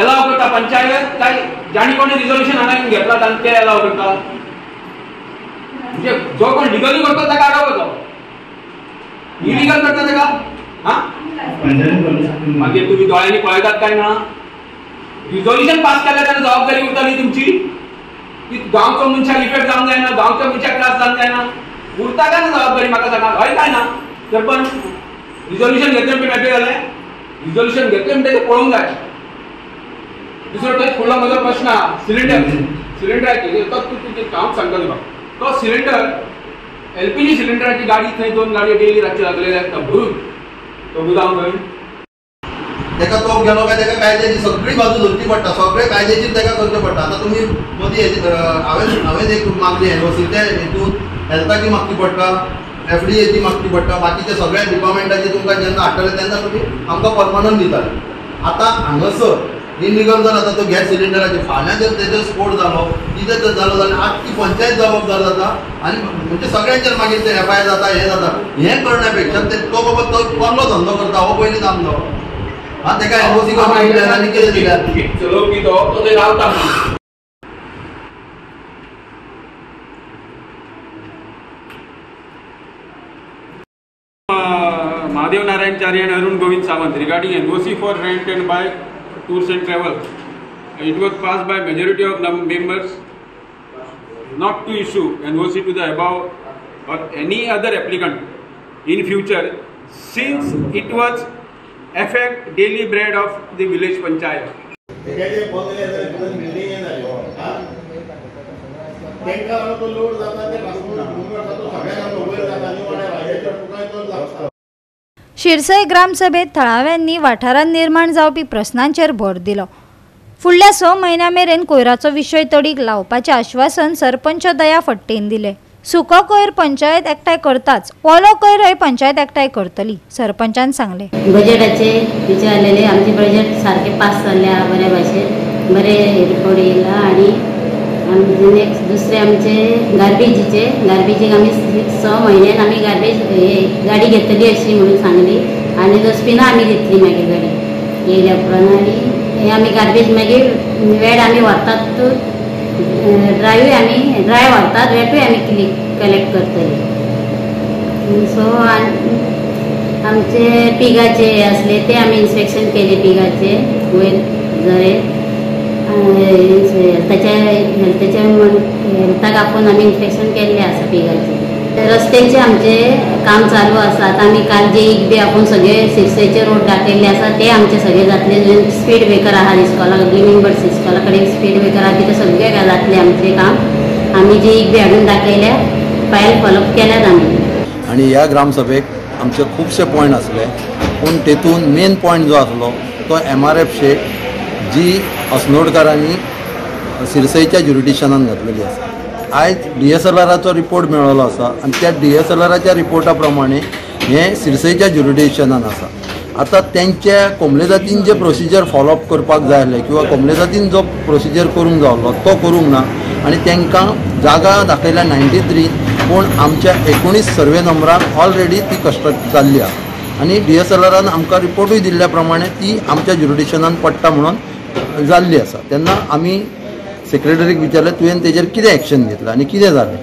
Allow करता पंचायत काय ज्याने कोणी रिझोल्यूशन हांगा घेतला तांणी ते अलाव करता म्हणजे जो कोण लिगली करता ताका अलाव करता इलिगल करता ताका हां मागीर तुम्ही दोळ्यांनी पळयतात काय ना रिझोल्यूशन पास केल्या त्याला जबाबदारी उरताली तुमची की गांवच्या मनशाक इफेक्ट जावंक जायना गांवच्या मनशाक त्रास जावंक जायना उरता काय ना जबाबदारी म्हाका सांगा हय काय ना सरपंच रिझोल्यूशन घेतले म्हणून मेळटलें जालें रिझोल्यूशन घेतले म्हणून तें पळोवंक जाय दुसरो तो फुडलो म्हजो प्रश्न सिलिंडराची तो हांव सांगता तुका तो सिलिंडर एलपीजी सिलिंडराची गाडी थंय 2 गाडयो डेली रातचे लागलेले आसता भरून तो गुदाम थंय तेका तो गेलो काय तेका कायद्याची सगळी बाजू धरची पडटा सगळे कायद्याचीर तेका करचें पडटा आतां तुमी मदीं हांवें एक मागणी एनओसीच्या हेतून हेल्थाची मागची पडटा एफडीएची मागची पडटा बाकीचे सगळ्या डिपार्टमेंटाचे तुमकां जेन्ना हाडटले तेन्ना तुमी आमकां परमनंट दिताले आतां हांगासर इनलिगल जर आतां तो गॅस सिलिंडराचे फाल्यां जर तेजो स्फोट जालो कितें जर जालो जाल्यार आख्खी पंचायत जबाबदार जाता आनी म्हणजे सगळ्यांचेर मागीर ते एफआयआर जाता हें जाता हें करण्यापेक्षा तो बाबा तो कसलो धंदो करता हो पयलींच आमचो हां तेका एनओसी करून दिल्यार आनी कितें दिल्यार चलो की तो थंय रावता Mahadev Narayan Chari and Arun Govind Samant regarding NOC for rent and buy tours and travel. It was passed by majority of members not to issue NOC to the above or any other applicant in future since it was affect daily bread of the village panchayat. शिरसय ग्रामसभेत थळाव्यांनी वाठारांत निर्माण जावपी प्रस्नांचेर भर दिलो. फुडल्या 6 म्हयन्यां मेरेन कोयराचो विशय तडीक लावपाचें आश्वासन सरपंच दया फडतेन दिलें. सुको कोयर पंचायत एकठांय करताच ओलो कोयरय पंचायत एकठांय करतली सरपंचान सांगलें. बजेटाचे विचारलेले आमचे बजेट सारके पास जाल्ले बरे भाशेन बरे रिपोर्ट येयला आनी नेक्स्ट दुसरे आमचे गार्बेजीक आमी 6 म्हयन्यान आमी गार्बेज गाडी घेतली अशी म्हणून सांगली आनी डस्टबिनां आमी दितली मागीर गाडी येयल्या उपरांत आनी हे आमी गार्बेज मागीर वेड आमी व्हरतात ड्राय व्हरतात वेटूय आमी कलेक्ट करतली. सो आमचे पिगाचे असले ते आमी इन्स्पेक्शन केले पिगाचे वयर जरे हेल्थाच्या हेल्थाक आपोवन आमी इन्स्पेक्शन केल्लें आसा पिगाचे. रस्त्याचे आमचे काम चालू आसा. आतां आमी काल जे बी आपूण सगळे सिरसयचे रोड दाखयल्ले आसा ते आमचे सगळे जातले. स्पीड ब्रेकर आहा इस्कॉला ग्लिमींग बर्ड्स इस्कॉला कडेन स्पीड ब्रेकर आहा तिथे सगळे जातले आमचे काम आमी जे बी हाडून दाखयल्या फायल फॉलोअप केल्यात आमी. आनी ह्या ग्रामसभेक आमचे खुबशे पॉयंट आसले पूण तेतून मेन पॉयंट जो आसलो तो MRF शेक जी अस्नोडकारांनी सिरसयच्या ज्युरिडिक्शनान घातलेली आसा. आयज DSLRाचो रिपोर्ट मेळ्ळो आसा आनी त्या DSLRाच्या रिपोर्टा प्रमाणे हे सिरसयच्या ज्युरिडिक्शनान आसा. आतां तेंच्या कोंबले जातीन जे प्रोसिजर फॉलोअप करपाक जाय आसले किंवा कोंबले जातीन जो प्रोसिजर करूंक जावलो तो करूंक ना आनी तांकां जागा दाखयल्या 93 पूण आमच्या 19 सर्वे नंबराक ऑलरेडी ती कन्स्ट्रक्ट जाल्ली आसा आनी DSLRान आमकां रिपोर्टूय दिल्ल्या प्रमाणे ती आमच्या ज्युरिडिक्शनान पडटा म्हणून जाल्ली आसा. तेन्ना आमी सेक्रेटरीक विचारलें तुवें तेजेर कितें एक्शन घेतलां आनी कितें जालें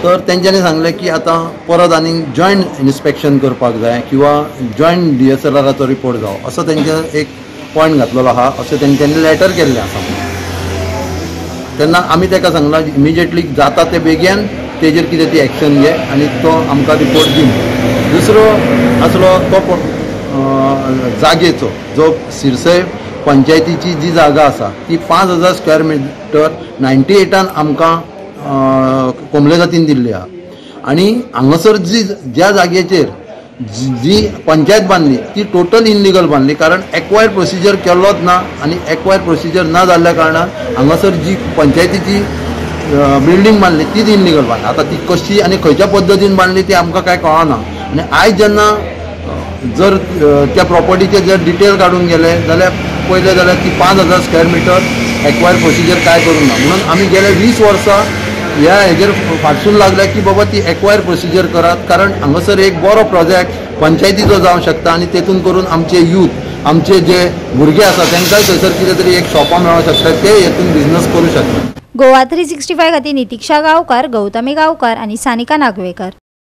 तर तेंच्यांनी सांगलें की आतां परत आनी जॉयंट इन्स्पेक्शन करपाक जाय किंवा जॉयंट DSLRाचो रिपोर्ट जावो असो तेंच्या एक पॉयंट घातलेलो आहा अशें तेंच्यांनी लेटर केल्लें आसा. तेन्ना आमी ताका सांगलां इमिजिएटली जाता ते बेगीन तेजेर कितें ती एक्शन घे आनी तो आमकां रिपोर्ट दी. दुसरो आसलो तो जागेचो जो सिरसय पंचायतीची जी जागा आसा ती 5000 स्क्वेअर मिटर 98 आमकां कोंबले जातीन दिल्ली आहा आनी हांगासर ज्या जागेचेर जी पंचायत बांदली ती टोटल इनलिगल बांदली कारण एक्वायर प्रोसिजर केल्लोच ना आनी एक्वायर प्रोसिजर ना जाल्ल्या कारणान हांगासर जी पंचायतीची बिल्डींग बांदली तीच इनलिगल बांदली. आतां ती कशी आनी खंयच्या पद्दतीन बांदली ती आमकां कांय कळना आनी आयज जेन्ना जर त्या प्रॉपर्टीचे जर डिटेल काडून गेले जाल्यार पयले जाल्यार ती 5000 स्क्वेअर मिटर एक्वायर प्रोसिजर काय करूंक ना म्हणून आमी गेले 20 वर्सां ह्या हेजेर फाटसून लागल्या की बाबा ती एक्वायर प्रोसिजर करात कारण हांगासर एक बरो प्रोजेक्ट पंचायतीचो जावंक शकता आनी तेतून करून आमचे यूथ आमचे जे भुरगे आसा तांकांय थंयसर कितें तरी एक शॉपां मेळोंक शकता, ते हेतून बिझनस करूं शकता. गोवा 365 खातीर नितीक्षा गांवकार, गौतमी गांवकार आनी सानिका नागवेकर.